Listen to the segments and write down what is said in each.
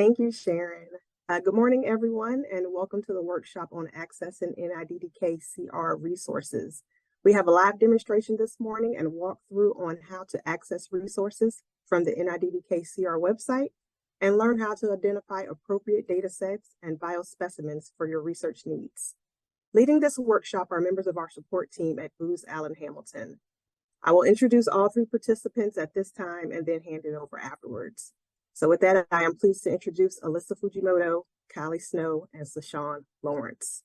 Thank you, Sharon. Good morning, everyone, and welcome to the workshop on accessing NIDDK CR resources. We have a live demonstration this morning and walkthrough on how to access resources from the NIDDK CR website and learn how to identify appropriate data sets and biospecimens for your research needs. Leading this workshop are members of our support team at Booz Allen Hamilton. I will introduce all three participants at this time and then hand it over afterwards. So with that, I am pleased to introduce Alyssa Fujimoto, Kylie Snow, and Sashawn Lawrence.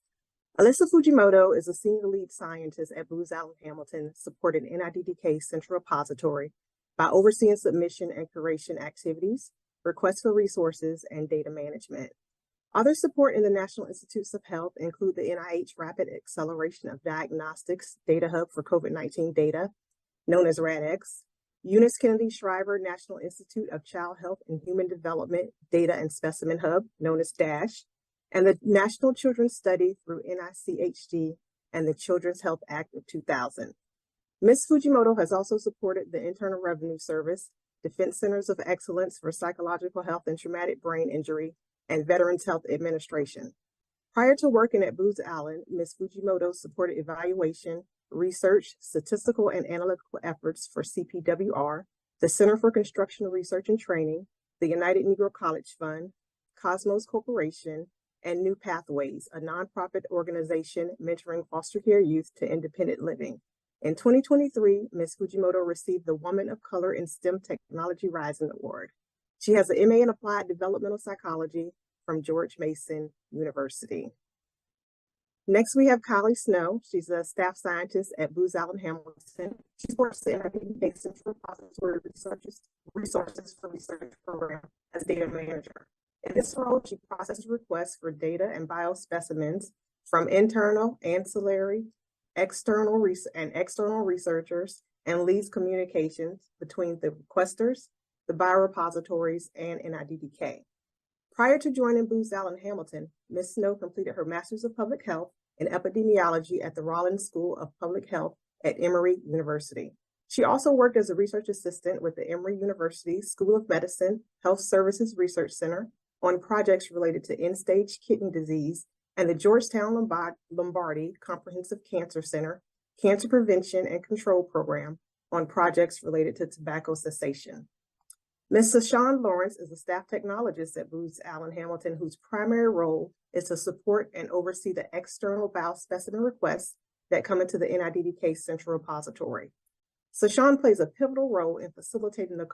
Alyssa Fujimoto is a senior lead scientist at Booz Allen Hamilton, supporting NIDDK Central Repository by overseeing submission and curation activities, requests for resources, and data management. Other support in the National Institutes of Health include the NIH Rapid Acceleration of Diagnostics Data Hub for COVID-19 data, known as RADx, Eunice Kennedy Shriver National Institute of Child Health and Human Development Data and Specimen Hub, known as DASH, and the National Children's Study through NICHD and the Children's Health Act of 2000. Ms. Fujimoto has also supported the Internal Revenue Service, Defense Centers of Excellence for Psychological Health and Traumatic Brain Injury, and Veterans Health Administration. Prior to working at Booz Allen, Ms. Fujimoto supported evaluation, research, statistical and analytical efforts for CPWR, the Center for Construction Research and Training, the United Negro College Fund, Cosmos Corporation, and New Pathways, a nonprofit organization mentoring foster care youth to independent living. In 2023, Ms. Fujimoto received the Woman of Color in STEM Technology Rising Award. She has an MA in Applied Developmental Psychology from George Mason University. Next, we have Kylie Snow. She's a staff scientist at Booz Allen Hamilton. She supports the NIDDK Central Repository Resources for Research Program as data manager. In this role, she processes requests for data and biospecimens from internal, ancillary, external researchers, and leads communications between the requesters, the biorepositories, and NIDDK. Prior to joining Booz Allen Hamilton, Ms. Snow completed her Master's of Public Health in Epidemiology at the Rollins School of Public Health at Emory University. She also worked as a research assistant with the Emory University School of Medicine Health Services Research Center on projects related to end-stage kidney disease and the Georgetown Lombardi Comprehensive Cancer Center Cancer Prevention and Control Program on projects related to tobacco cessation. Ms. Sashawn Lawrence is a staff technologist at Booz Allen Hamilton, whose primary role is to support and oversee the external biospecimen requests that come into the NIDDK Central Repository. Sashawn plays a pivotal role in facilitating the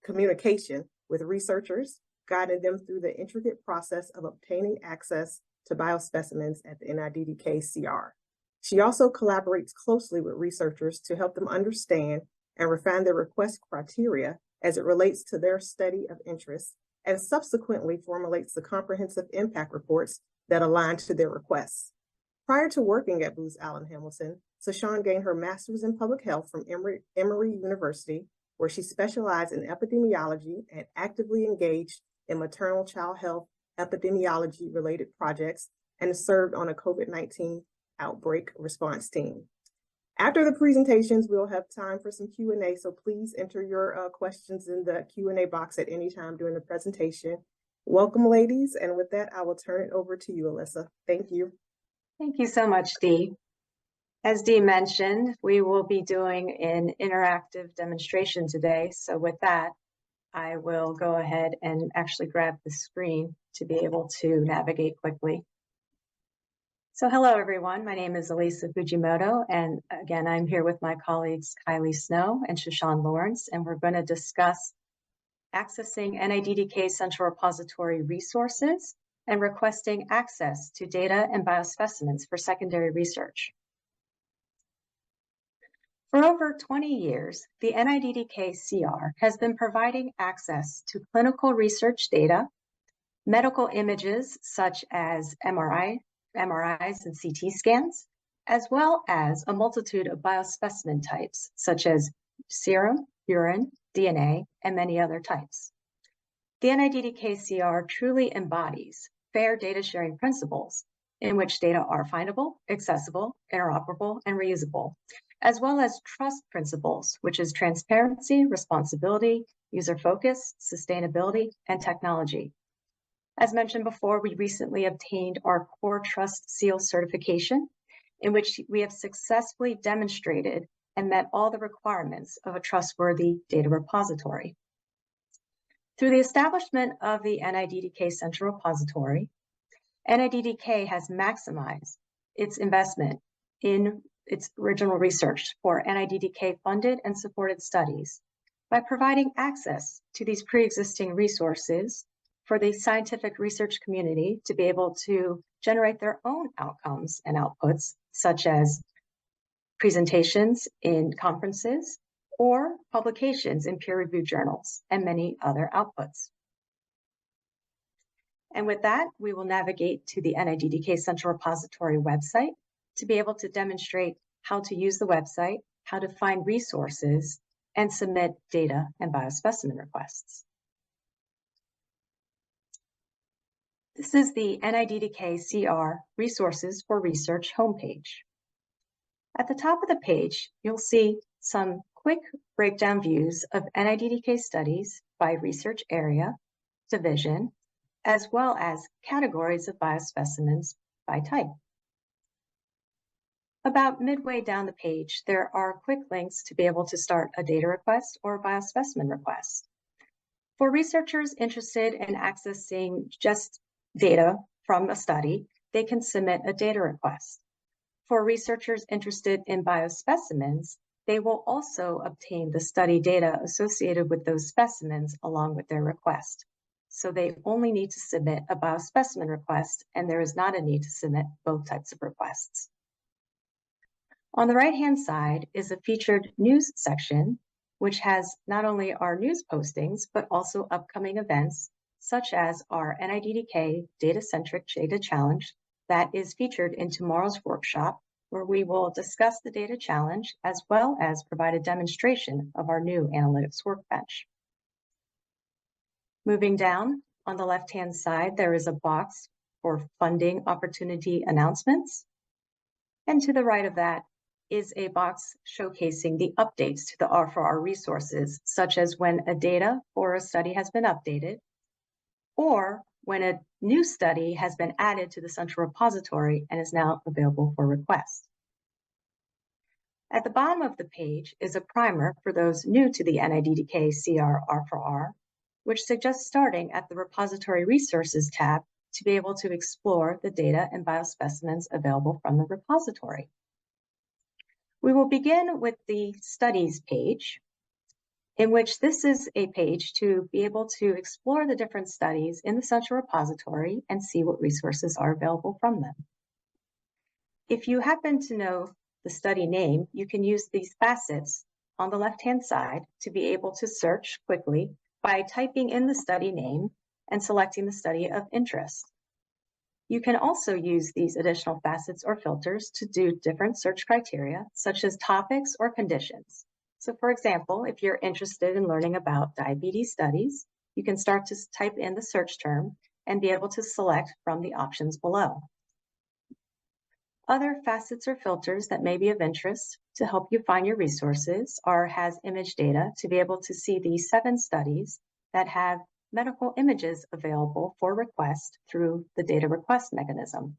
communication with researchers, guiding them through the intricate process of obtaining access to biospecimens at the NIDDK CR. She also collaborates closely with researchers to help them understand and refine their request criteria as it relates to their study of interest, and subsequently formulates the comprehensive impact reports that align to their requests. Prior to working at Booz Allen Hamilton, Sashawn gained her Master's in Public Health from Emory University, where she specialized in epidemiology and actively engaged in maternal child health epidemiology-related projects and served on a COVID-19 outbreak response team. After the presentations, we'll have time for some Q&A, so please enter your questions in the Q&A box at any time during the presentation. Welcome, ladies, and with that, I will turn it over to you, Alyssa. Thank you. Thank you so much, Dee. As Dee mentioned, we will be doing an interactive demonstration today, so with that, I will go ahead and actually grab the screen to be able to navigate quickly. So hello, everyone. My name is Alyssa Fujimoto, and again, I'm here with my colleagues Kylie Snow and Sashawn Lawrence, and we're going to discuss accessing NIDDK Central Repository resources and requesting access to data and biospecimens for secondary research. For over 20 years, the NIDDK CR has been providing access to clinical research data, medical images such as MRIs and CT scans, as well as a multitude of biospecimen types, such as serum, urine, DNA, and many other types. The NIDDK CR truly embodies fair data sharing principles in which data are findable, accessible, interoperable, and reusable, as well as trust principles, which is transparency, responsibility, user focus, sustainability, and technology. As mentioned before, we recently obtained our Core Trust Seal certification, in which we have successfully demonstrated and met all the requirements of a trustworthy data repository. Through the establishment of the NIDDK Central Repository, NIDDK has maximized its investment in its original research for NIDDK funded and supported studies by providing access to these pre-existing resources for the scientific research community to be able to generate their own outcomes and outputs, such as presentations in conferences or publications in peer-reviewed journals and many other outputs. And with that, we will navigate to the NIDDK Central Repository website to be able to demonstrate how to use the website, how to find resources, and submit data and biospecimen requests. This is the NIDDK CR Resources for Research homepage. At the top of the page, you'll see some quick breakdown views of NIDDK studies by research area, division, as well as categories of biospecimens by type. About midway down the page, there are quick links to be able to start a data request or a biospecimen request. For researchers interested in accessing just data from a study, they can submit a data request. For researchers interested in biospecimens, they will also obtain the study data associated with those specimens along with their request. So they only need to submit a biospecimen request, and there is not a need to submit both types of requests. On the right-hand side is a featured news section, which has not only our news postings, but also upcoming events, such as our NIDDK Data-Centric Data Challenge that is featured in tomorrow's workshop, where we will discuss the data challenge as well as provide a demonstration of our new analytics workbench. Moving down, on the left-hand side, there is a box for funding opportunity announcements. And to the right of that is a box showcasing the updates to the R4R resources, such as when a data or a study has been updated, or when a new study has been added to the central repository and is now available for request. At the bottom of the page is a primer for those new to the NIDDK CR R4R, which suggests starting at the Repository Resources tab to be able to explore the data and biospecimens available from the repository. We will begin with the Studies page, in which this is a page to be able to explore the different studies in the central repository and see what resources are available from them. If you happen to know the study name, you can use these facets on the left-hand side to be able to search quickly by typing in the study name and selecting the study of interest. You can also use these additional facets or filters to do different search criteria, such as topics or conditions. So for example, if you're interested in learning about diabetes studies, you can start to type in the search term and be able to select from the options below. Other facets or filters that may be of interest to help you find your resources are has image data to be able to see the 7 studies that have medical images available for request through the data request mechanism.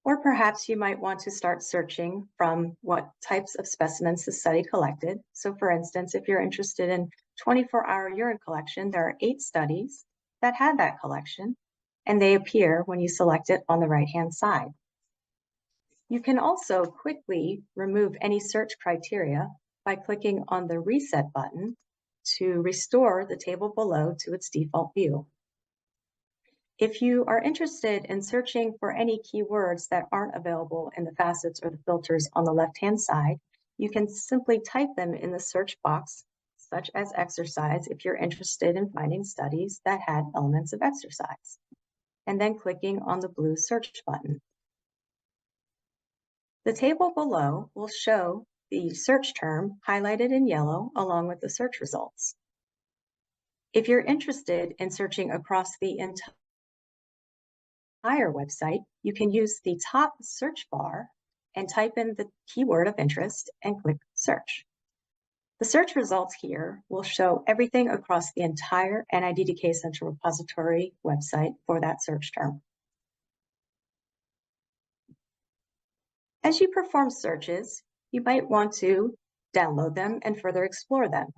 Or perhaps you might want to start searching from what types of specimens the study collected. So for instance, if you're interested in 24-hour urine collection, there are 8 studies that had that collection, and they appear when you select it on the right-hand side. You can also quickly remove any search criteria by clicking on the Reset button to restore the table below to its default view. If you are interested in searching for any keywords that aren't available in the facets or the filters on the left-hand side, you can simply type them in the search box, such as exercise, if you're interested in finding studies that had elements of exercise, and then clicking on the blue search button. The table below will show the search term highlighted in yellow along with the search results. If you're interested in searching across the entire website, you can use the top search bar and type in the keyword of interest and click search. The search results here will show everything across the entire NIDDK Central Repository website for that search term. As you perform searches, you might want to download them and further explore them.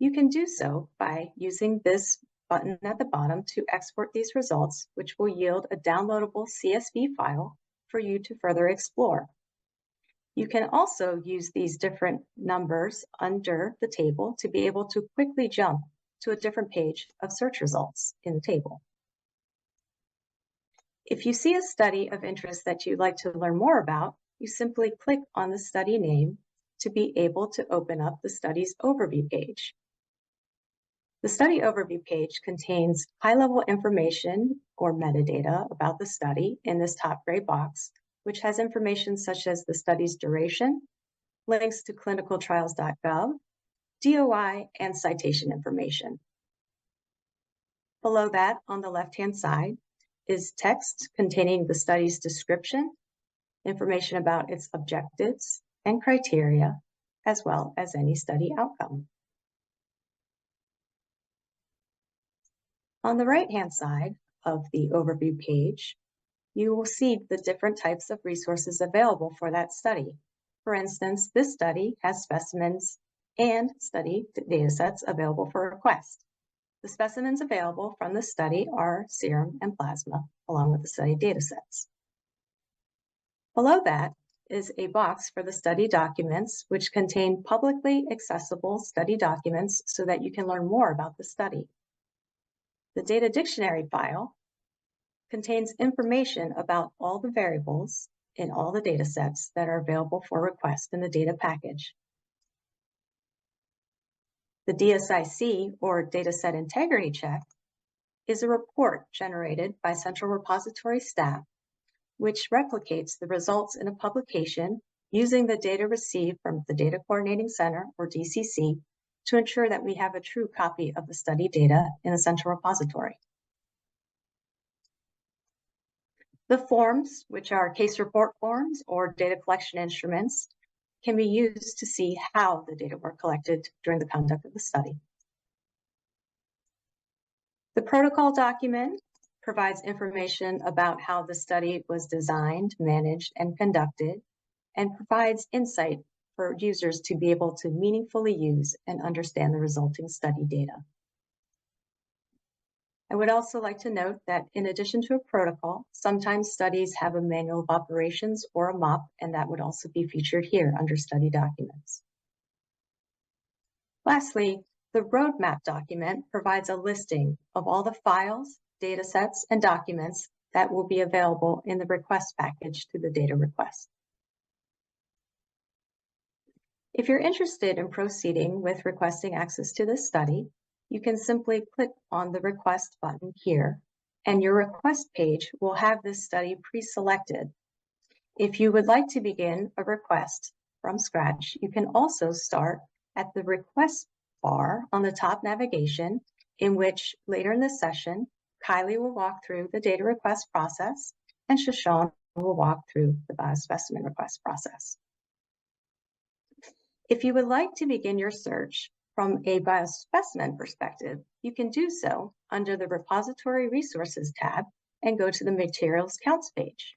You can do so by using this button at the bottom to export these results, which will yield a downloadable CSV file for you to further explore. You can also use these different numbers under the table to be able to quickly jump to a different page of search results in the table. If you see a study of interest that you'd like to learn more about, you simply click on the study name to be able to open up the study's overview page. The study overview page contains high-level information or metadata about the study in this top gray box, which has information such as the study's duration, links to clinicaltrials.gov, DOI, and citation information. Below that, on the left-hand side, is text containing the study's description, information about its objectives and criteria, as well as any study outcome. On the right-hand side of the overview page, you will see the different types of resources available for that study. For instance, this study has specimens and study datasets available for request. The specimens available from the study are serum and plasma, along with the study datasets. Below that is a box for the study documents, which contain publicly accessible study documents so that you can learn more about the study. The data dictionary file contains information about all the variables in all the datasets that are available for request in the data package. The DSIC, or Dataset Integrity Check, is a report generated by Central Repository staff, which replicates the results in a publication using the data received from the Data Coordinating Center, or DCC, to ensure that we have a true copy of the study data in the Central Repository. The forms, which are case report forms or data collection instruments, can be used to see how the data were collected during the conduct of the study. The protocol document provides information about how the study was designed, managed, and conducted, and provides insight for users to be able to meaningfully use and understand the resulting study data. I would also like to note that in addition to a protocol, sometimes studies have a manual of operations or a MOP, and that would also be featured here under study documents. Lastly, the roadmap document provides a listing of all the files, datasets, and documents that will be available in the request package to the data request. If you're interested in proceeding with requesting access to this study, you can simply click on the request button here, and your request page will have this study pre-selected. If you would like to begin a request from scratch, you can also start at the request bar on the top navigation, in which later in this session, Kylie will walk through the data request process and Shoshone will walk through the biospecimen request process. If you would like to begin your search from a biospecimen perspective, you can do so under the Repository Resources tab and go to the Materials Counts page.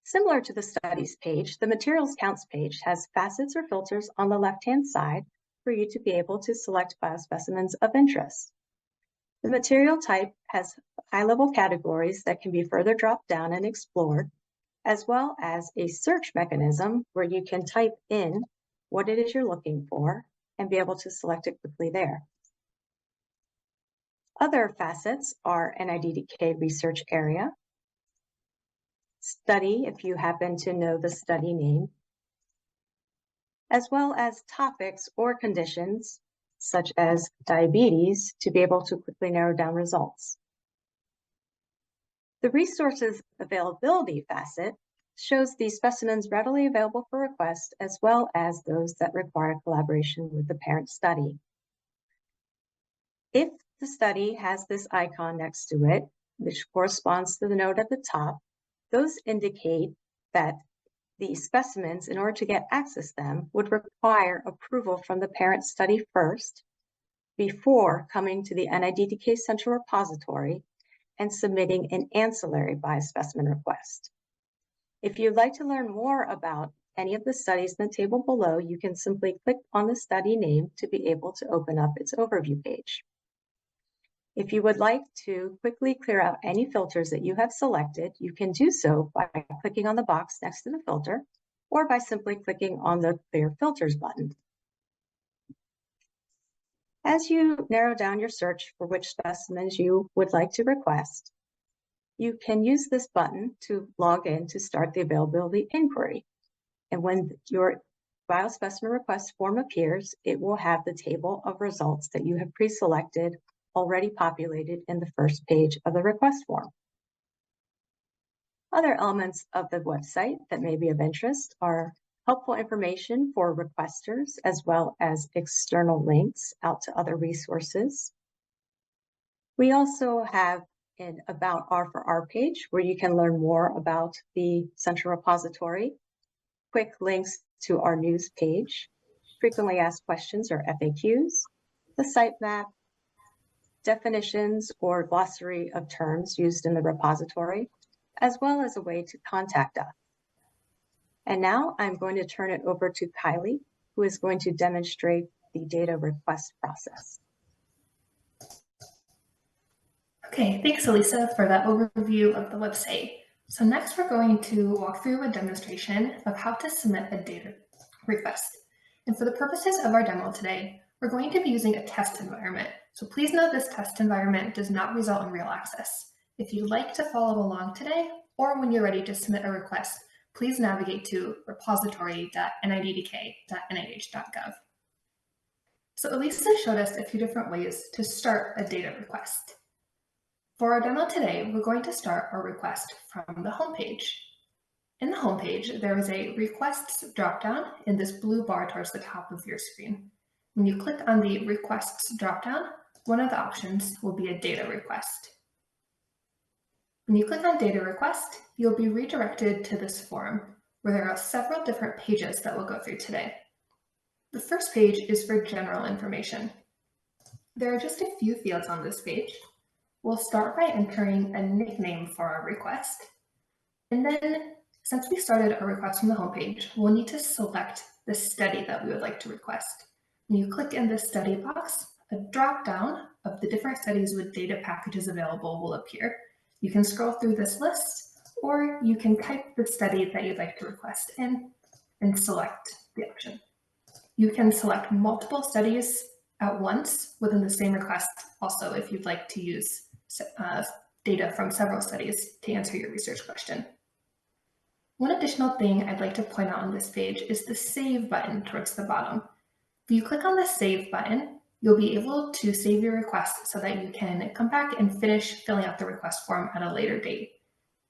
Similar to the Studies page, the Materials Counts page has facets or filters on the left-hand side for you to be able to select biospecimens of interest. The material type has high-level categories that can be further dropped down and explored, as well as a search mechanism where you can type in what it is you're looking for and be able to select it quickly there. Other facets are NIDDK research area, study, if you happen to know the study name, as well as topics or conditions such as diabetes to be able to quickly narrow down results. The resources availability facet shows the specimens readily available for request, as well as those that require collaboration with the parent study. If the study has this icon next to it, which corresponds to the note at the top, those indicate that the specimens, in order to get access to them, would require approval from the parent study first before coming to the NIDDK Central Repository and submitting an ancillary biospecimen request. If you'd like to learn more about any of the studies in the table below, you can simply click on the study name to be able to open up its overview page. If you would like to quickly clear out any filters that you have selected, you can do so by clicking on the box next to the filter or by simply clicking on the Clear Filters button. As you narrow down your search for which specimens you would like to request, you can use this button to log in to start the availability inquiry. And when your biospecimen request form appears, it will have the table of results that you have pre-selected already populated in the first page of the request form. Other elements of the website that may be of interest are helpful information for requesters, as well as external links out to other resources. We also have an About R4R page where you can learn more about the Central Repository, quick links to our news page, frequently asked questions or FAQs, the sitemap, definitions or glossary of terms used in the repository, as well as a way to contact us. And now I'm going to turn it over to Kylie, who is going to demonstrate the data request process. Okay, thanks, Elisa, for that overview of the website. So next we're going to walk through a demonstration of how to submit a data request. And for the purposes of our demo today, we're going to be using a test environment. So please note this test environment does not result in real access. If you'd like to follow along today, or when you're ready to submit a request, please navigate to repository.niddk.nih.gov. So Elisa showed us a few different ways to start a data request. For our demo today, we're going to start our request from the homepage. In the homepage, there is a Requests dropdown in this blue bar towards the top of your screen. When you click on the Requests dropdown, one of the options will be a data request. When you click on Data Request, you'll be redirected to this form where there are several different pages that we'll go through today. The first page is for general information. There are just a few fields on this page. We'll start by entering a nickname for our request. And then, since we started a request from the homepage, we'll need to select the study that we would like to request. When you click in the study box, a drop-down of the different studies with data packages available will appear. You can scroll through this list, or you can type the study that you'd like to request in and select the option. You can select multiple studies at once within the same request also if you'd like to use data from several studies to answer your research question. One additional thing I'd like to point out on this page is the Save button towards the bottom. If you click on the Save button, you'll be able to save your request so that you can come back and finish filling out the request form at a later date.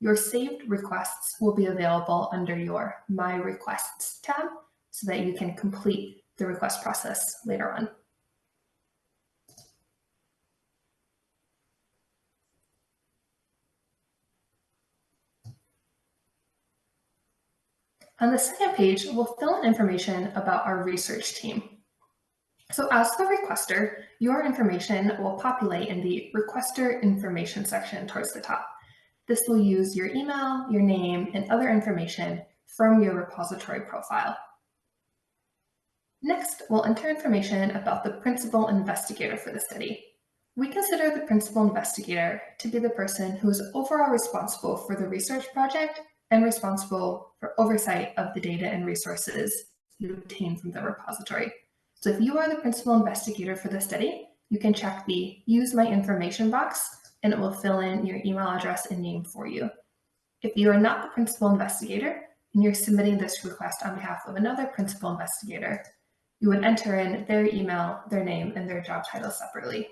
Your saved requests will be available under your My Requests tab so that you can complete the request process later on. On the second page, we'll fill in information about our research team. So as the requester, your information will populate in the Requester Information section towards the top. This will use your email, your name, and other information from your repository profile. Next, we'll enter information about the principal investigator for the study. We consider the principal investigator to be the person who is overall responsible for the research project and responsible for oversight of the data and resources you obtain from the repository. So if you are the principal investigator for the study, you can check the Use My Information box and it will fill in your email address and name for you. If you are not the principal investigator and you're submitting this request on behalf of another principal investigator, you would enter in their email, their name, and their job title separately.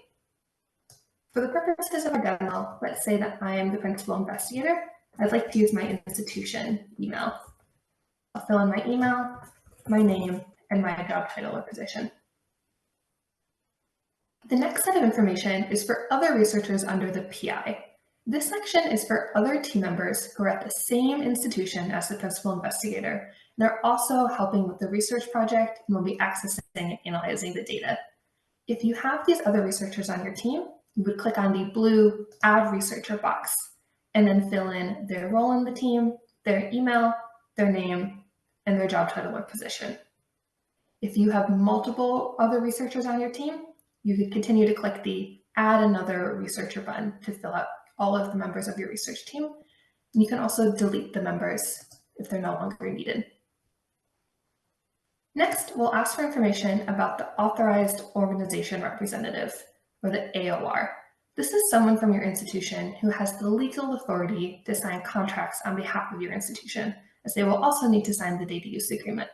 For the purposes of our demo, let's say that I am the principal investigator. I'd like to use my institution email. I'll fill in my email, my name, and my job title or position. The next set of information is for other researchers under the PI. This section is for other team members who are at the same institution as the principal investigator, and are also helping with the research project and will be accessing and analyzing the data. If you have these other researchers on your team, you would click on the blue Add Researcher box and then fill in their role in the team, their email, their name, and their job title or position. If you have multiple other researchers on your team, you could continue to click the Add Another Researcher button to fill out all of the members of your research team. And you can also delete the members if they're no longer needed. Next, we'll ask for information about the Authorized Organization Representative, or the AOR. This is someone from your institution who has the legal authority to sign contracts on behalf of your institution, as they will also need to sign the data use agreement.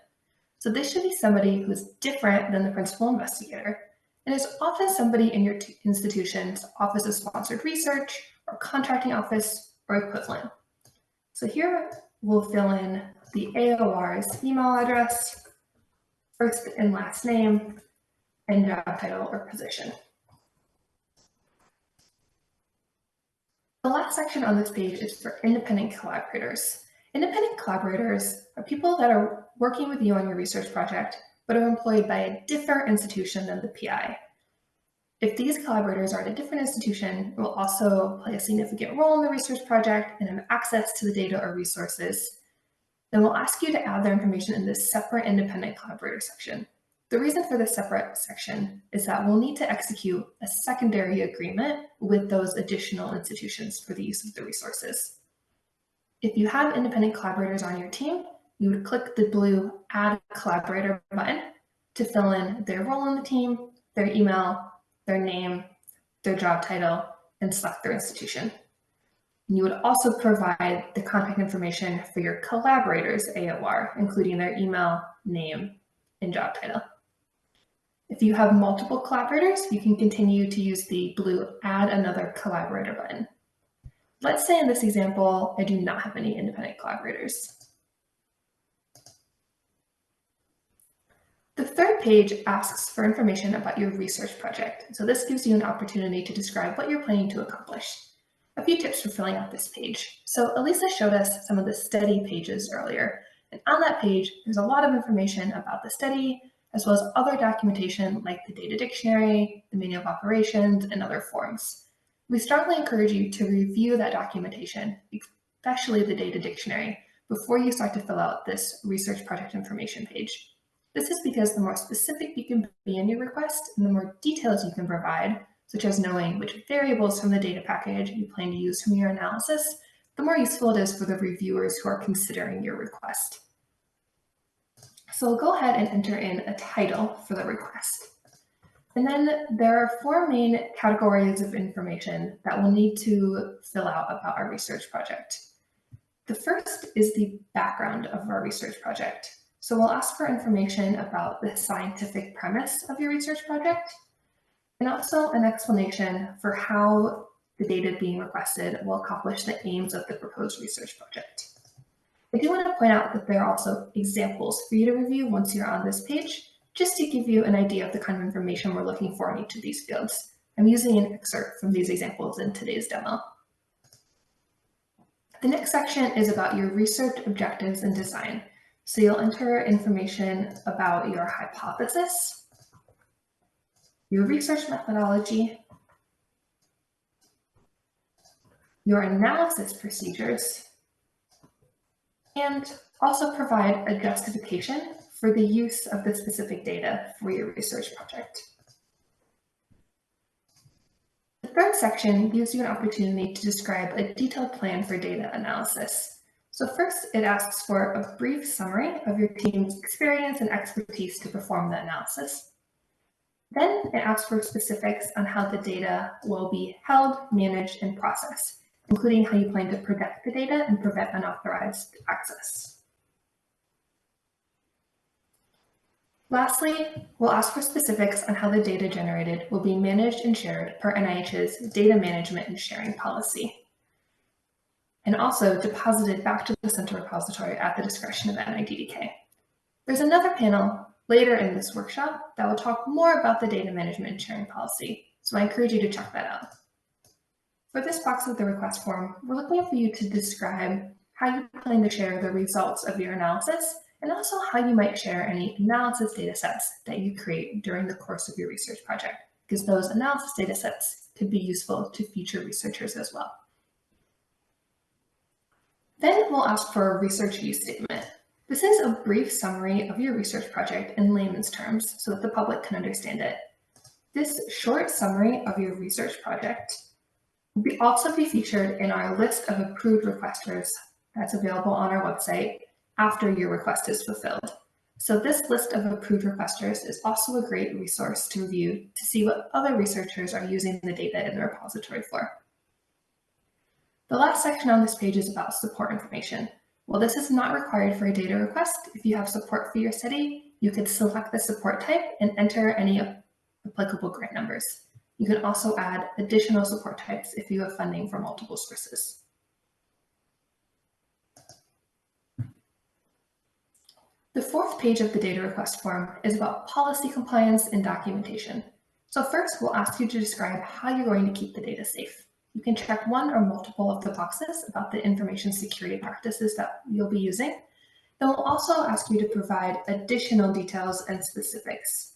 So this should be somebody who is different than the principal investigator, and is often somebody in your institution's Office of Sponsored Research or Contracting Office or equivalent. So here we'll fill in the AOR's email address, first and last name, and job title or position. The last section on this page is for independent collaborators. Independent collaborators are people that are working with you on your research project, but are employed by a different institution than the PI. If these collaborators are at a different institution, it will also play a significant role in the research project and have access to the data or resources. Then we'll ask you to add their information in this separate independent collaborator section. The reason for this separate section is that we'll need to execute a secondary agreement with those additional institutions for the use of the resources. If you have independent collaborators on your team, you would click the blue Add Collaborator button to fill in their role in the team, their email, their name, their job title, and select their institution. You would also provide the contact information for your collaborators' AOR, including their email, name, and job title. If you have multiple collaborators, you can continue to use the blue Add Another Collaborator button. Let's say in this example, I do not have any independent collaborators. The third page asks for information about your research project. So this gives you an opportunity to describe what you're planning to accomplish. A few tips for filling out this page. So Elisa showed us some of the study pages earlier. And on that page, there's a lot of information about the study, as well as other documentation like the data dictionary, the manual of operations, and other forms. We strongly encourage you to review that documentation, especially the data dictionary, before you start to fill out this research project information page. This is because the more specific you can be in your request and the more details you can provide, such as knowing which variables from the data package you plan to use from your analysis, the more useful it is for the reviewers who are considering your request. So we'll go ahead and enter in a title for the request. And then there are four main categories of information that we'll need to fill out about our research project. The first is the background of our research project. So we'll ask for information about the scientific premise of your research project, and also an explanation for how the data being requested will accomplish the aims of the proposed research project. I do want to point out that there are also examples for you to review once you're on this page, just to give you an idea of the kind of information we're looking for in each of these fields. I'm using an excerpt from these examples in today's demo. The next section is about your research objectives and design. So you'll enter information about your hypothesis, your research methodology, your analysis procedures, and also provide a justification for the use of the specific data for your research project. The third section gives you an opportunity to describe a detailed plan for data analysis. So first, it asks for a brief summary of your team's experience and expertise to perform the analysis. Then it asks for specifics on how the data will be held, managed, and processed, including how you plan to protect the data and prevent unauthorized access. Lastly, we'll ask for specifics on how the data generated will be managed and shared per NIH's data management and sharing policy, and also deposited back to the center repository at the discretion of NIDDK. There's another panel later in this workshop that will talk more about the data management and sharing policy, so I encourage you to check that out. For this box of the request form, we're looking for you to describe how you plan to share the results of your analysis and also how you might share any analysis data sets that you create during the course of your research project, because those analysis data sets could be useful to future researchers as well. Then we'll ask for a research use statement. This is a brief summary of your research project in layman's terms so that the public can understand it. This short summary of your research project will also be featured in our list of approved requesters that's available on our website after your request is fulfilled. So this list of approved requesters is also a great resource to review to see what other researchers are using the data in the repository for. The last section on this page is about support information. While this is not required for a data request, if you have support for your study, you could select the support type and enter any applicable grant numbers. You can also add additional support types if you have funding from multiple sources. The fourth page of the data request form is about policy compliance and documentation. So first, we'll ask you to describe how you're going to keep the data safe. You can check one or multiple of the boxes about the information security practices that you'll be using. Then we'll also ask you to provide additional details and specifics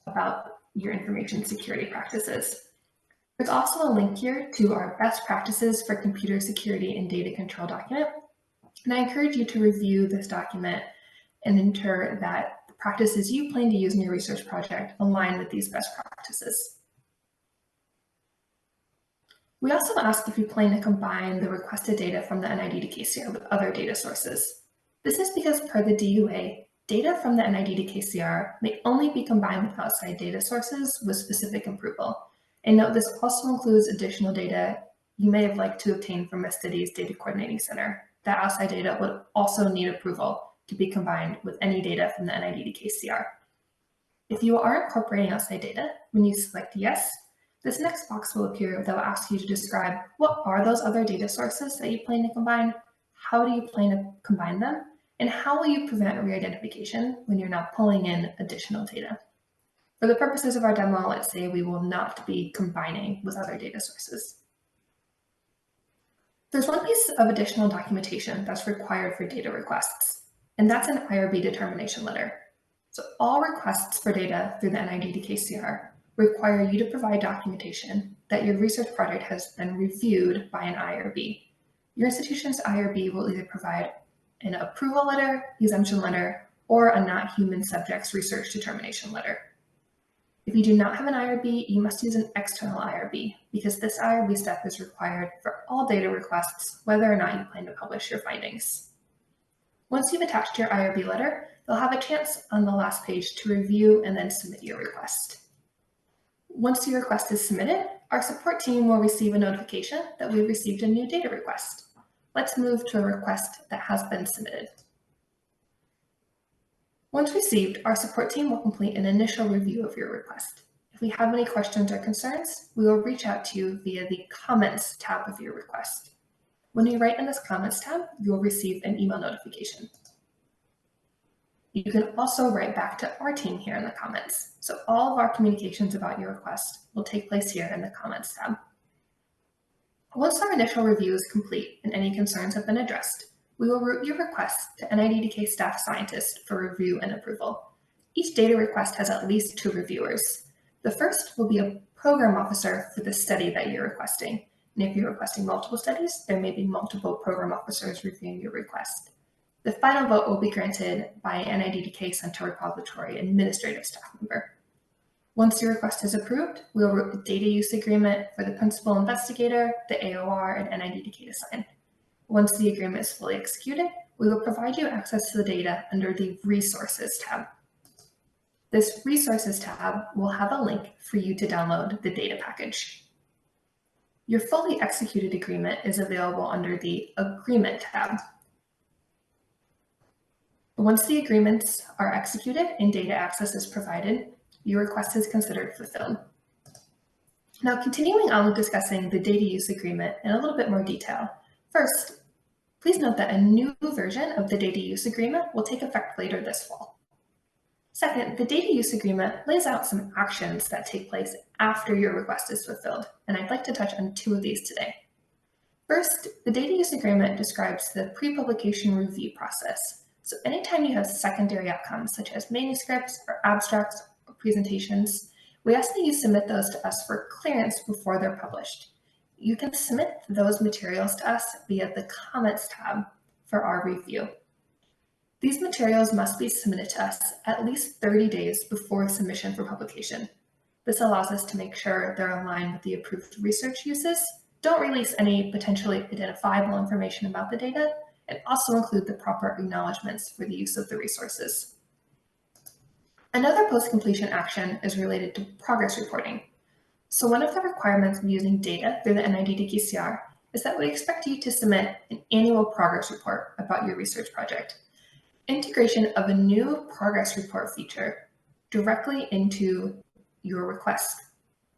about your information security practices. There's also a link here to our best practices for computer security and data control document. And I encourage you to review this document and ensure that the practices you plan to use in your research project align with these best practices. We also ask if you plan to combine the requested data from the NIDDK CR with other data sources. This is because per the DUA, data from the NIDDK CR may only be combined with outside data sources with specific approval. And note this also includes additional data you may have liked to obtain from a study's data coordinating center. That outside data would also need approval to be combined with any data from the NIDDK CR. If you are incorporating outside data, when you select yes, this next box will appear that will ask you to describe what are those other data sources that you plan to combine, how do you plan to combine them, and how will you prevent re-identification when you're not pulling in additional data. For the purposes of our demo, let's say we will not be combining with other data sources. There's one piece of additional documentation that's required for data requests, and that's an IRB determination letter. So all requests for data through the NIDDK CR require you to provide documentation that your research project has been reviewed by an IRB. Your institution's IRB will either provide an approval letter, exemption letter, or a not human subjects research determination letter. If you do not have an IRB, you must use an external IRB because this IRB step is required for all data requests, whether or not you plan to publish your findings. Once you've attached your IRB letter, you'll have a chance on the last page to review and then submit your request. Once your request is submitted, our support team will receive a notification that we've received a new data request. Let's move to a request that has been submitted. Once received, our support team will complete an initial review of your request. If we have any questions or concerns, we will reach out to you via the Comments tab of your request. When you write in this Comments tab, you will receive an email notification. You can also write back to our team here in the comments. So all of our communications about your request will take place here in the Comments tab. Once our initial review is complete and any concerns have been addressed, we will route your request to NIDDK staff scientist for review and approval. Each data request has at least 2 reviewers. The first will be a program officer for the study that you're requesting. And if you're requesting multiple studies, there may be multiple program officers reviewing your request. The final vote will be granted by an NIDDK Center Repository administrative staff member. Once your request is approved, we will route the data use agreement for the principal investigator, the AOR, and NIDDK to sign. Once the agreement is fully executed, we will provide you access to the data under the Resources tab. This Resources tab will have a link for you to download the data package. Your fully executed agreement is available under the Agreement tab. Once the agreements are executed and data access is provided, your request is considered fulfilled. Now, continuing on with discussing the data use agreement in a little bit more detail. First, please note that a new version of the data use agreement will take effect later this fall. Second, the data use agreement lays out some actions that take place after your request is fulfilled, and I'd like to touch on two of these today. First, the data use agreement describes the pre-publication review process. So anytime you have secondary outcomes, such as manuscripts or abstracts or presentations, we ask that you submit those to us for clearance before they're published. You can submit those materials to us via the comments tab for our review. These materials must be submitted to us at least 30 days before submission for publication. This allows us to make sure they're aligned with the approved research uses, don't release any potentially identifiable information about the data, and also include the proper acknowledgements for the use of the resources. Another post-completion action is related to progress reporting. So one of the requirements of using data through the NIDDK CR is that we expect you to submit an annual progress report about your research project. Integration of a new progress report feature directly into your request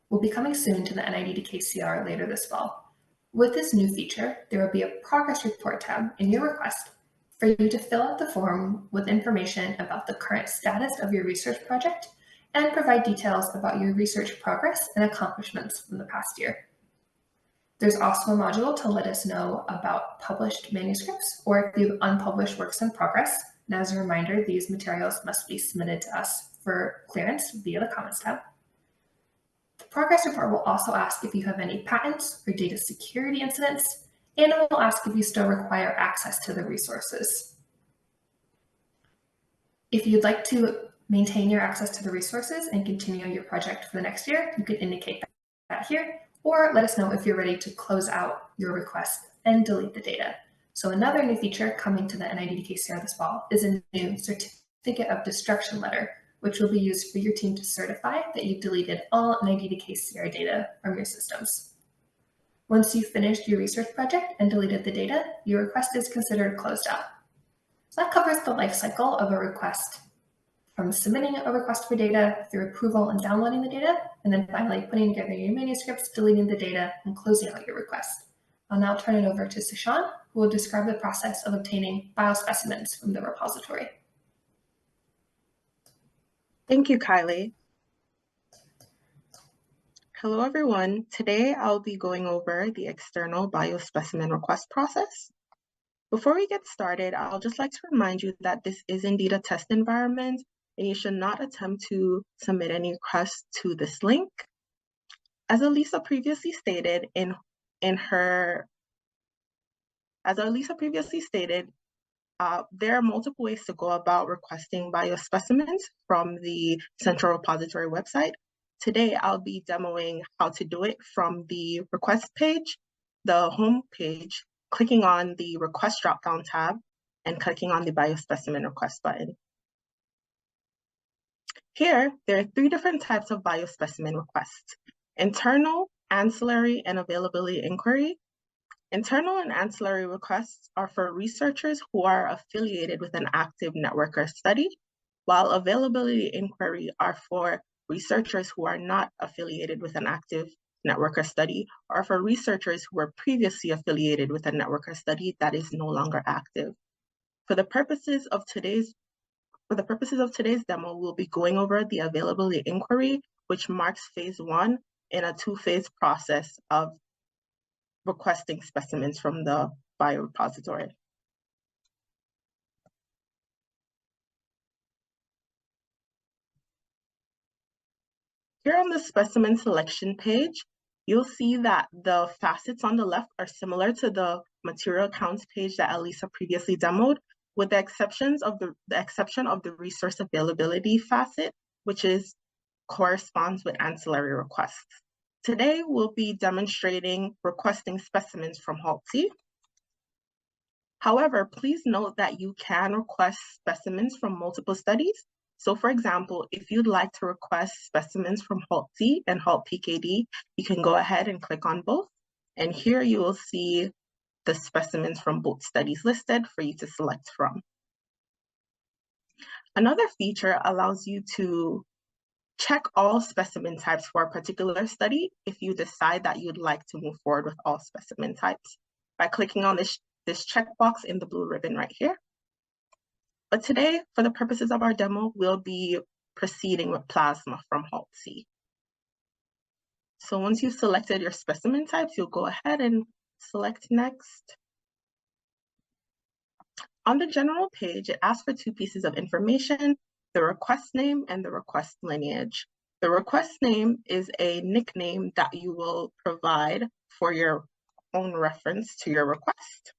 will be coming soon to the NIDDK CR later this fall. With this new feature, there will be a progress report tab in your request for you to fill out the form with information about the current status of your research project and provide details about your research progress and accomplishments from the past year. There's also a module to let us know about published manuscripts or if you have unpublished works in progress. And as a reminder, these materials must be submitted to us for clearance via the comments tab. The progress report will also ask if you have any patents or data security incidents, and it will ask if you still require access to the resources. If you'd like to maintain your access to the resources and continue your project for the next year, you can indicate that here, or let us know if you're ready to close out your request and delete the data. So another new feature coming to the NIDDK CR this fall is a new certificate of destruction letter, which will be used for your team to certify that you've deleted all NIDDK CR data from your systems. Once you've finished your research project and deleted the data, your request is considered closed out. So that covers the life cycle of a request, from submitting a request for data through approval and downloading the data, and then finally putting together your manuscripts, deleting the data, and closing out your request. I'll now turn it over to Sashan, who will describe the process of obtaining biospecimens from the repository. Thank you, Kylie. Hello, everyone. Today, I'll be going over the external biospecimen request process. Before we get started, I'll just like to remind you that this is indeed a test environment, and you should not attempt to submit any requests to this link. As Elisa previously stated, there are multiple ways to go about requesting biospecimens from the Central Repository website. Today, I'll be demoing how to do it from the request page, the home page, clicking on the request drop-down tab, and clicking on the biospecimen request button. Here, there are three different types of biospecimen requests: internal, ancillary, and availability inquiry. Internal and ancillary requests are for researchers who are affiliated with an active network or study, while availability inquiry are for researchers who are not affiliated with an active network or study, or for researchers who were previously affiliated with a network or study that is no longer active. For the purposes of today's demo, we'll be going over the availability inquiry, which marks phase one in a two-phase process of requesting specimens from the biorepository. Here on the specimen selection page, you'll see that the facets on the left are similar to the material counts page that Elisa previously demoed, with the exception of the resource availability facet, which corresponds with ancillary requests. Today, we'll be demonstrating requesting specimens from Halsey. However, please note that you can request specimens from multiple studies. So for example, if you'd like to request specimens from Halsey and HALT PKD, you can go ahead and click on both. And here you will see the specimens from both studies listed for you to select from. Another feature allows you to check all specimen types for a particular study if you decide that you'd like to move forward with all specimen types by clicking on this checkbox in the blue ribbon right here. But today, for the purposes of our demo, we'll be proceeding with plasma from Halt-C. So once you've selected your specimen types, you'll go ahead and select next. On the general page, it asks for two pieces of information, the request name and the request lineage. The request name is a nickname that you will provide for your own reference to your request.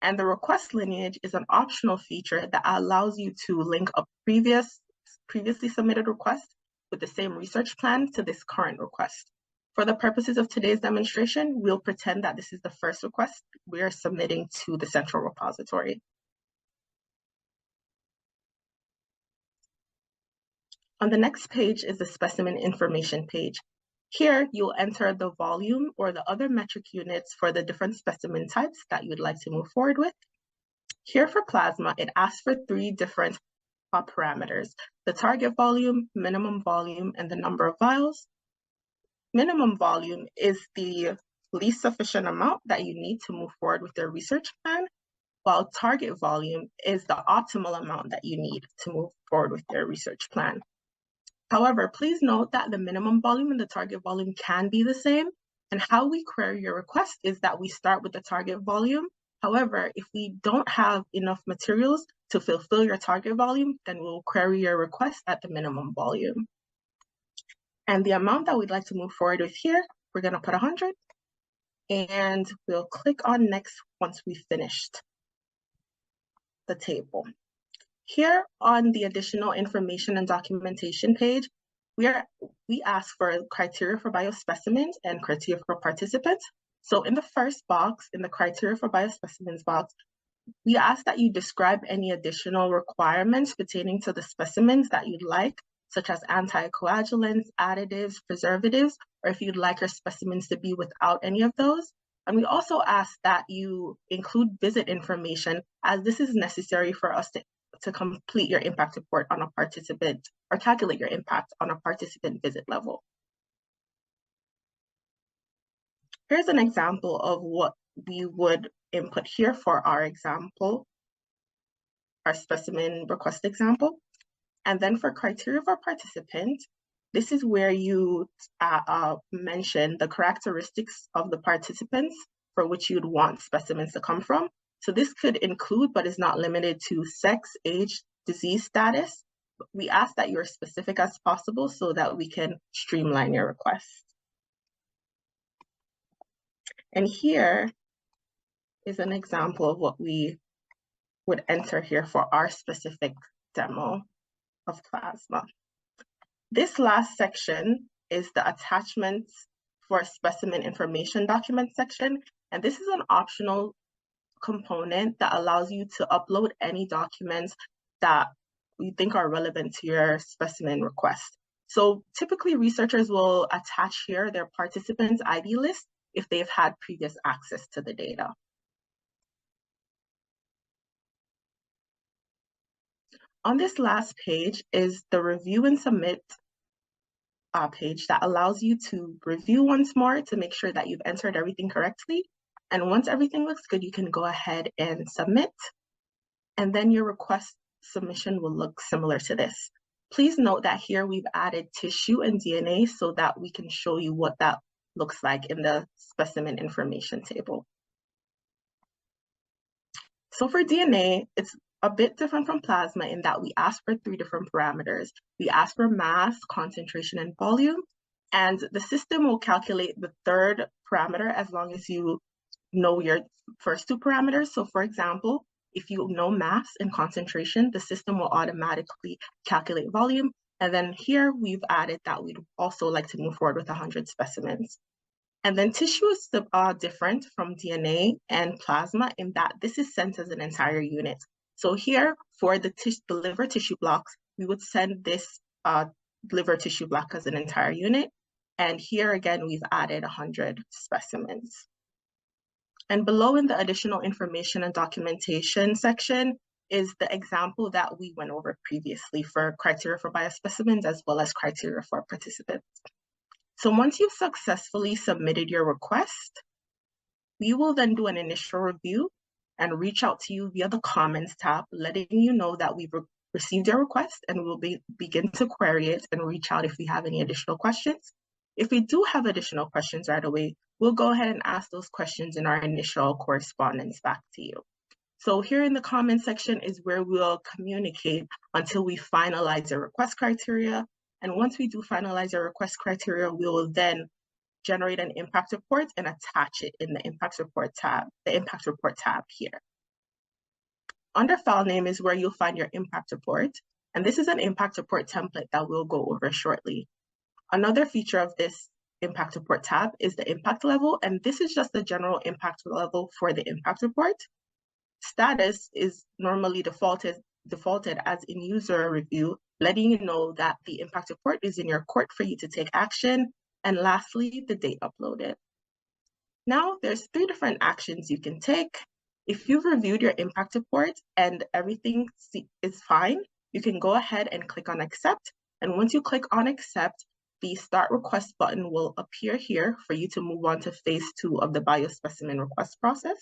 And the request lineage is an optional feature that allows you to link a previously submitted request with the same research plan to this current request. For the purposes of today's demonstration, we'll pretend that this is the first request we are submitting to the central repository. On the next page is the specimen information page. Here, you'll enter the volume or the other metric units for the different specimen types that you'd like to move forward with. Here for plasma, it asks for three different parameters: the target volume, minimum volume, and the number of vials. Minimum volume is the least sufficient amount that you need to move forward with your research plan, while target volume is the optimal amount that you need to move forward with your research plan. However, please note that the minimum volume and the target volume can be the same, and how we query your request is that we start with the target volume. However, if we don't have enough materials to fulfill your target volume, then we'll query your request at the minimum volume. And the amount that we'd like to move forward with here, we're going to put 100, and we'll click on next once we've finished the table. Here on the additional information and documentation page, we ask for criteria for biospecimens and criteria for participants. So in the first box, in the criteria for biospecimens box, we ask that you describe any additional requirements pertaining to the specimens that you'd like, such as anticoagulants, additives, preservatives, or if you'd like your specimens to be without any of those. And we also ask that you include visit information, as this is necessary for us to complete your impact report on a participant, or calculate your impact on a participant visit level. Here's an example of what we would input here for our example, our specimen request example. And then for criteria for participant, this is where you mention the characteristics of the participants for which you'd want specimens to come from. So this could include, but is not limited to, sex, age, disease status. We ask that you're specific as possible so that we can streamline your request. And here is an example of what we would enter here for our specific demo of plasma. This last section is the attachments for specimen information document section. And this is an optional component that allows you to upload any documents that you think are relevant to your specimen request. So typically researchers will attach here their participants' ID list if they've had previous access to the data. On this last page is the review and submit page that allows you to review once more to make sure that you've entered everything correctly. And once everything looks good, you can go ahead and submit. And then your request submission will look similar to this. Please note that here we've added tissue and DNA so that we can show you what that looks like in the specimen information table. So for DNA, it's a bit different from plasma in that we ask for three different parameters. We ask for mass, concentration, and volume, and the system will calculate the third parameter as long as you know your first two parameters. So for example, if you know mass and concentration, the system will automatically calculate volume. And then here we've added that we'd also like to move forward with 100 specimens. And then tissue is different from DNA and plasma in that this is sent as an entire unit. So here for the liver tissue blocks, we would send this liver tissue block as an entire unit. And here again, we've added 100 specimens. And below in the additional information and documentation section is the example that we went over previously for criteria for biospecimens as well as criteria for participants. So once you've successfully submitted your request, we will then do an initial review and reach out to you via the comments tab, letting you know that we've received your request and we'll begin to query it and reach out if we have any additional questions. If we do have additional questions right away, we'll go ahead and ask those questions in our initial correspondence back to you. So here in the comment section is where we'll communicate until we finalize the request criteria. And once we do finalize our request criteria, we will then generate an impact report and attach it in the impact report tab here. Under file name is where you'll find your impact report. And this is an impact report template that we'll go over shortly. Another feature of this impact report tab is the impact level. And this is just the general impact level for the impact report. Status is normally defaulted as in user review, letting you know that the impact report is in your court for you to take action. And lastly, the date uploaded. Now there's 3 different actions you can take. If you've reviewed your impact report and everything is fine, you can go ahead and click on accept. And once you click on accept, the start request button will appear here for you to move on to phase 2 of the biospecimen request process.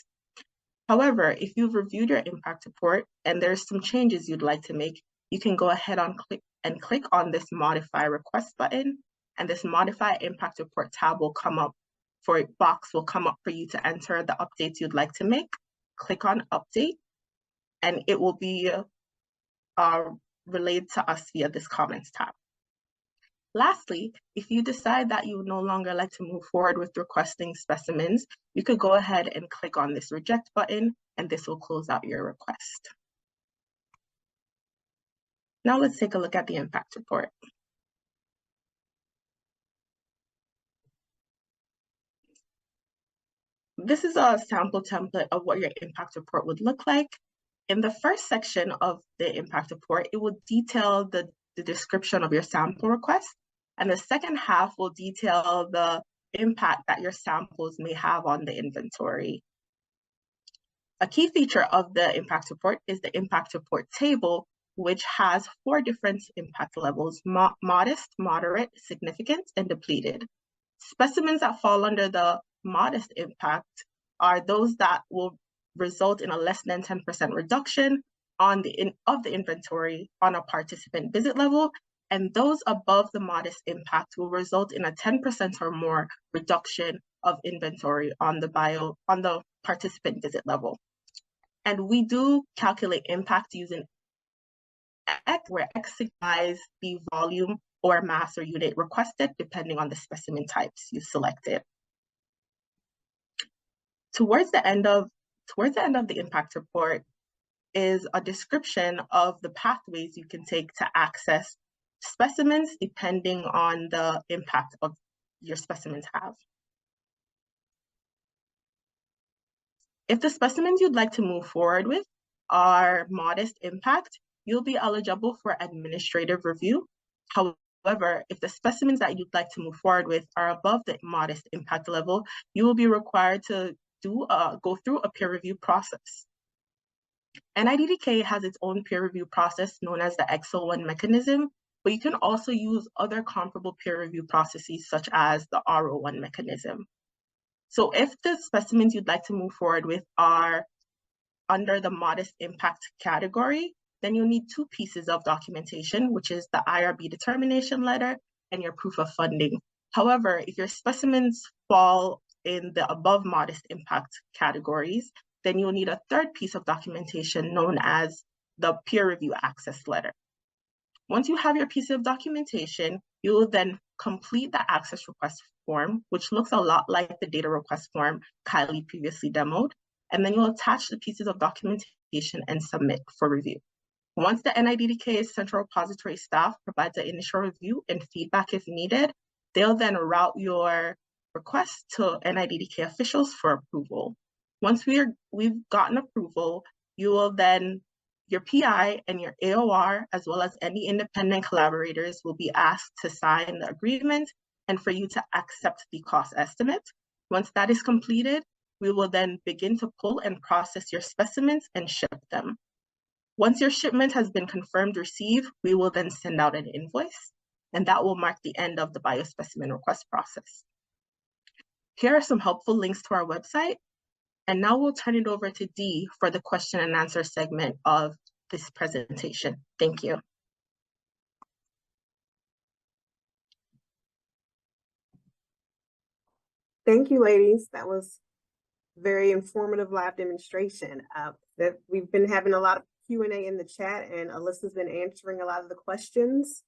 However, if you've reviewed your impact report and there's some changes you'd like to make, you can go ahead and click on this modify request button, and this modify impact report tab will come up for you to enter the updates you'd like to make. Click on update, and it will be relayed to us via this comments tab. Lastly, if you decide that you would no longer like to move forward with requesting specimens, you could go ahead and click on this reject button, and this will close out your request. Now let's take a look at the impact report. This is a sample template of what your impact report would look like. In the first section of the impact report, it will detail the description of your sample request. And the second half will detail the impact that your samples may have on the inventory. A key feature of the impact report is the impact report table, which has 4 different impact levels: modest, moderate, significant, and depleted. Specimens that fall under the modest impact are those that will result in a less than 10% reduction of the inventory on a participant visit level, and those above the modest impact will result in a 10% or more reduction of inventory on the participant visit level. And we do calculate impact using X, where X signifies the volume or mass or unit requested, depending on the specimen types you selected. Towards the end of the impact report is a description of the pathways you can take to access specimens depending on the impact of your specimens have. If the specimens you'd like to move forward with are modest impact, you'll be eligible for administrative review. However, if the specimens that you'd like to move forward with are above the modest impact level, you will be required to go through a peer review process. NIDDK has its own peer review process known as the XO1 mechanism, but you can also use other comparable peer review processes such as the RO1 mechanism. So if the specimens you'd like to move forward with are under the modest impact category, then you'll need 2 pieces of documentation, which is the IRB determination letter and your proof of funding. However, if your specimens fall in the above modest impact categories, then you'll need a 3rd piece of documentation known as the peer review access letter. Once you have your piece of documentation, you will then complete the access request form, which looks a lot like the data request form Kylie previously demoed, and then you'll attach the pieces of documentation and submit for review. Once the NIDDK Central Repository staff provides an initial review and feedback if needed, they'll then route your request to NIDDK officials for approval. Once we've gotten approval, you will then, your PI and your AOR, as well as any independent collaborators, will be asked to sign the agreement and for you to accept the cost estimate. Once that is completed, we will then begin to pull and process your specimens and ship them. Once your shipment has been confirmed received, we will then send out an invoice, and that will mark the end of the biospecimen request process. Here are some helpful links to our website, and now we'll turn it over to Dee for the question and answer segment of this presentation. Thank you. Thank you, ladies. That was very informative live demonstration. That we've been having a lot of Q&A in the chat, and Alyssa's been answering a lot of the questions.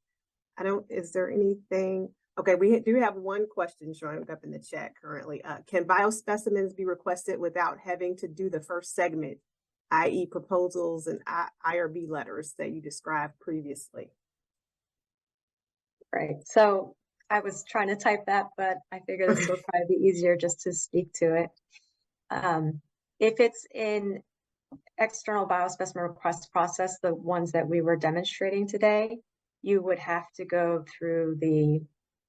Is there anything? Okay, we do have one question showing up in the chat currently. Can biospecimens be requested without having to do the first segment, i.e. proposals and IRB letters that you described previously? Right, so I was trying to type that, but I figured this would probably be easier just to speak to it. If it's in external biospecimen request process, the ones that we were demonstrating today, you would have to go through the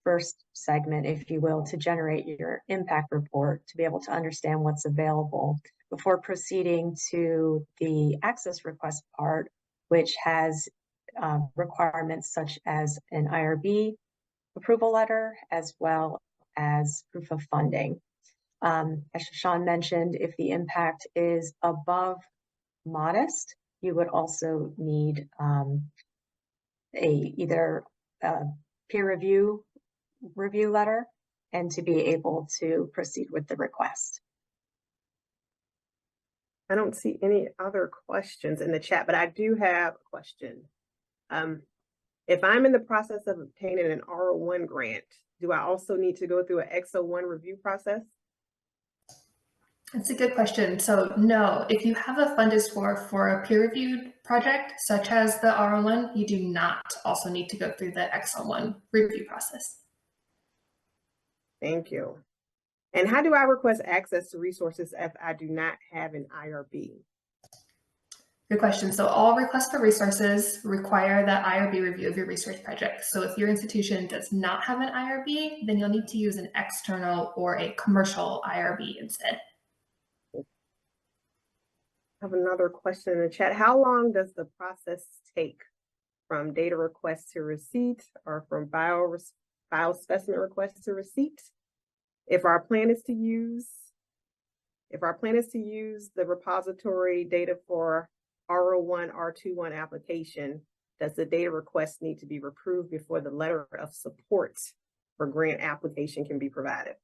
first segment, if you will, to generate your impact report to be able to understand what's available before proceeding to the access request part, which has requirements such as an IRB approval letter, as well as proof of funding. As Sean mentioned, if the impact is above modest, you would also need either a peer review letter and to be able to proceed with the request. I don't see any other questions in the chat, but I do have a question. If I'm in the process of obtaining an R01 grant, do I also need to go through an X01 review process? That's a good question. So no, if you have a funded score for a peer-reviewed project, such as the R01, you do not also need to go through the X01 review process. Thank you. And how do I request access to resources if I do not have an IRB? Good question. So all requests for resources require that IRB review of your research project. So if your institution does not have an IRB, then you'll need to use an external or a commercial IRB instead. I have another question in the chat. How long does the process take from data request to receipt, or from biospecimen request to receipt? If our plan is to use the repository data for R01, R21 application, does the data request need to be approved before the letter of support for grant application can be provided?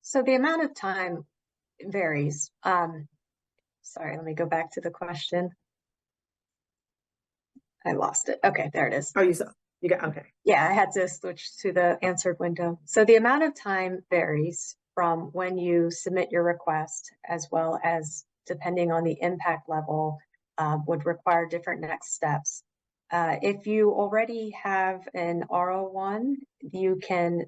So the amount of time varies. Sorry, let me go back to the question. I lost it. Okay, there it is. Oh, you got, okay. Yeah, I had to switch to the answered window. So the amount of time varies from when you submit your request, as well as depending on the impact level, would require different next steps. If you already have an R01, you can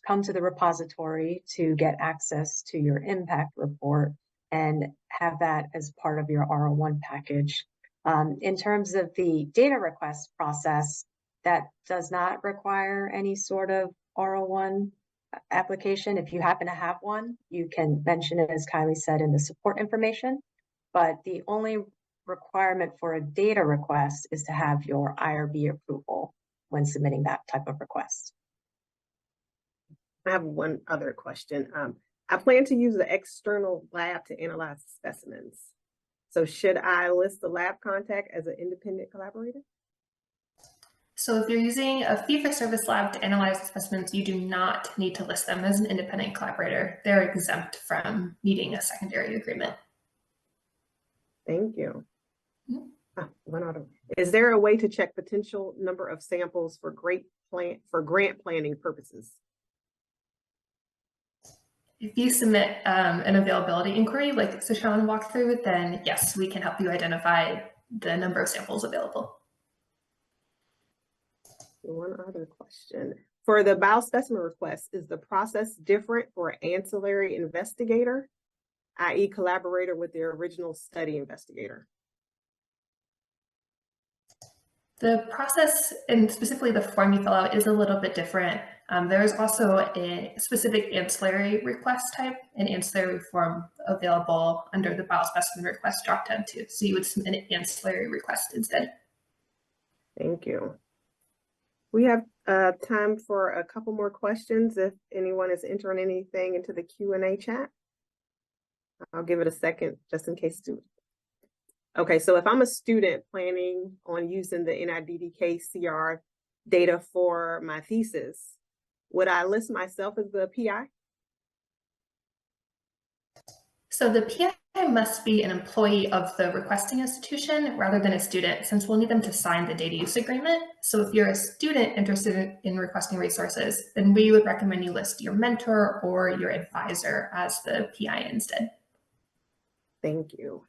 come to the repository to get access to your impact report and have that as part of your R01 package. In terms of the data request process, that does not require any sort of R01 application. If you happen to have one, you can mention it, as Kylie said, in the support information, but the only requirement for a data request is to have your IRB approval when submitting that type of request. I have one other question. I plan to use the external lab to analyze specimens. So should I list the lab contact as an independent collaborator? So if you're using a fee-for-service lab to analyze the specimens, you do not need to list them as an independent collaborator. They're exempt from needing a secondary agreement. Thank you. One other. Is there a way to check potential number of samples for grant planning purposes? If you submit an availability inquiry, like Sean walked through, then yes, we can help you identify the number of samples available. One other question. For the biospecimen request, is the process different for an ancillary investigator, i.e. collaborator with the original study investigator? The process, and specifically the form you fill out, is a little bit different. There is also a specific ancillary request type, an ancillary form available under the biospecimen request dropdown too. So you would submit an ancillary request instead. Thank you. We have time for a couple more questions if anyone is entering anything into the Q&A chat. I'll give it a second just in case. Okay, so if I'm a student planning on using the NIDDK CR data for my thesis, would I list myself as the PI? So the PI must be an employee of the requesting institution rather than a student, since we'll need them to sign the data use agreement. So if you're a student interested in requesting resources, then we would recommend you list your mentor or your advisor as the PI instead. Thank you.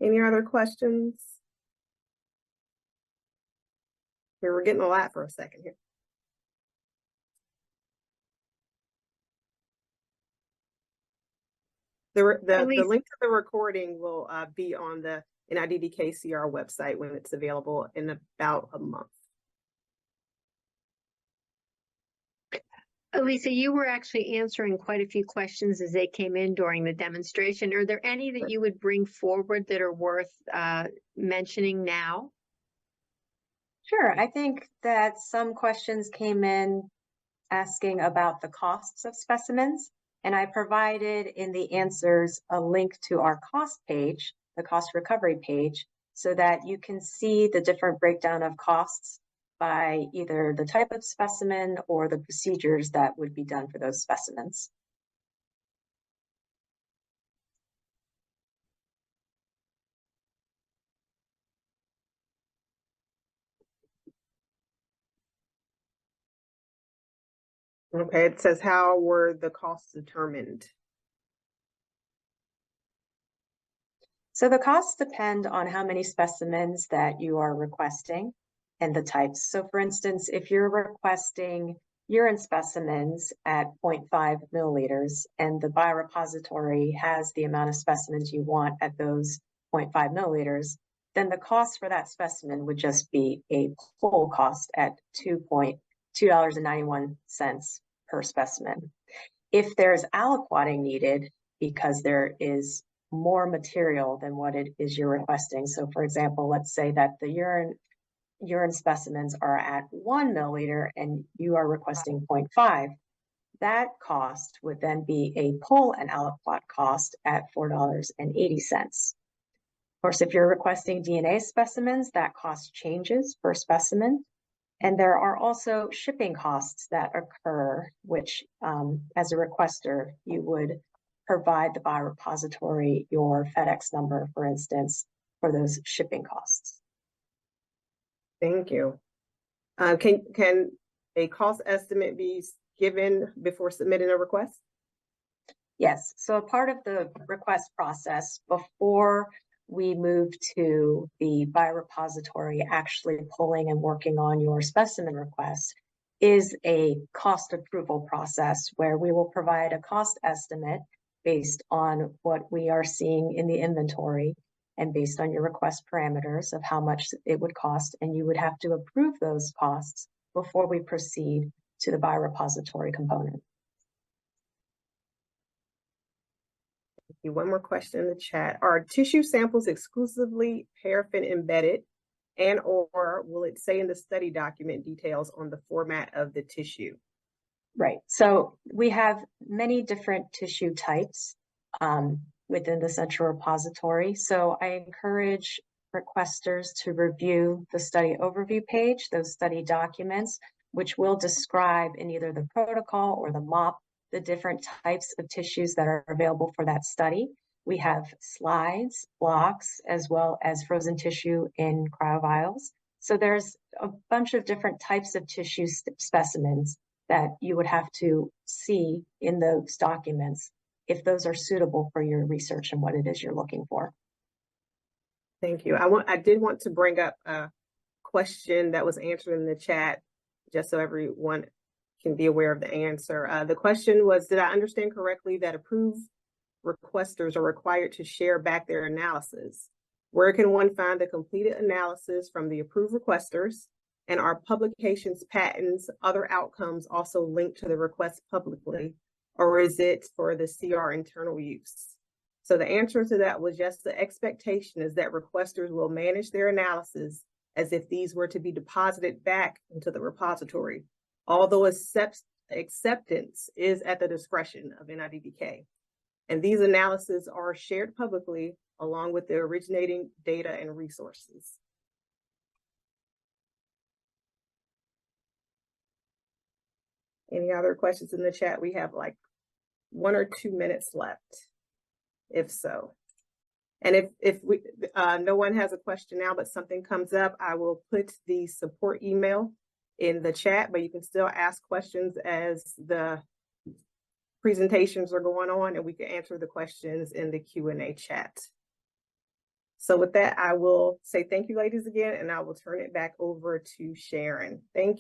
Any other questions? Here, we're getting a lot for a second here. The link to the recording will be on the NIDDK CR website when it's available in about a month. Elisa, you were actually answering quite a few questions as they came in during the demonstration. Are there any that you would bring forward that are worth mentioning now? Sure. I think that some questions came in asking about the costs of specimens, and I provided in the answers a link to our cost page, the cost recovery page, so that you can see the different breakdown of costs by either the type of specimen or the procedures that would be done for those specimens. Okay, it says, how were the costs determined? So the costs depend on how many specimens that you are requesting and the types. So for instance, if you're requesting urine specimens at 0.5 milliliters and the biorepository has the amount of specimens you want at those 0.5 milliliters, then the cost for that specimen would just be a full cost at $2.91 per specimen. If there's aliquoting needed because there is more material than what it is you're requesting. So for example, let's say that the urine specimens are at 1 milliliter and you are requesting 0.5. That cost would then be a pull and aliquot cost at $4.80. Of course, if you're requesting DNA specimens, that cost changes per specimen. And there are also shipping costs that occur, which as a requester, you would provide the biorepository your FedEx number, for instance, for those shipping costs. Thank you. Can a cost estimate be given before submitting a request? Yes, so a part of the request process before we move to the biorepository actually pulling and working on your specimen request is a cost approval process where we will provide a cost estimate based on what we are seeing in the inventory and based on your request parameters of how much it would cost, and you would have to approve those costs before we proceed to the biorepository component. One more question in the chat. Are tissue samples exclusively paraffin embedded, and or will it say in the study document details on the format of the tissue? Right, so we have many different tissue types within the central repository. So I encourage requesters to review the study overview page, those study documents, which will describe in either the protocol or the MOP the different types of tissues that are available for that study. We have slides, blocks, as well as frozen tissue in cryovials. So there's a bunch of different types of tissue specimens that you would have to see in those documents if those are suitable for your research and what it is you're looking for. Thank you. I did want to bring up a question that was answered in the chat, just so everyone can be aware of the answer. The question was, did I understand correctly that approved requesters are required to share back their analysis? Where can one find the completed analysis from the approved requesters? And are publications, patents, other outcomes also linked to the request publicly, or is it for the CR internal use? So the answer to that was yes, the expectation is that requesters will manage their analysis as if these were to be deposited back into the repository. Although acceptance is at the discretion of NIDDK. And these analyses are shared publicly along with the originating data and resources. Any other questions in the chat? We have like 1 or 2 minutes left, if so. And if no one has a question now, but something comes up, I will put the support email in the chat, but you can still ask questions as the presentations are going on, and we can answer the questions in the Q&A chat. So with that, I will say thank you, ladies, again, and I will turn it back over to Sharon. Thank you.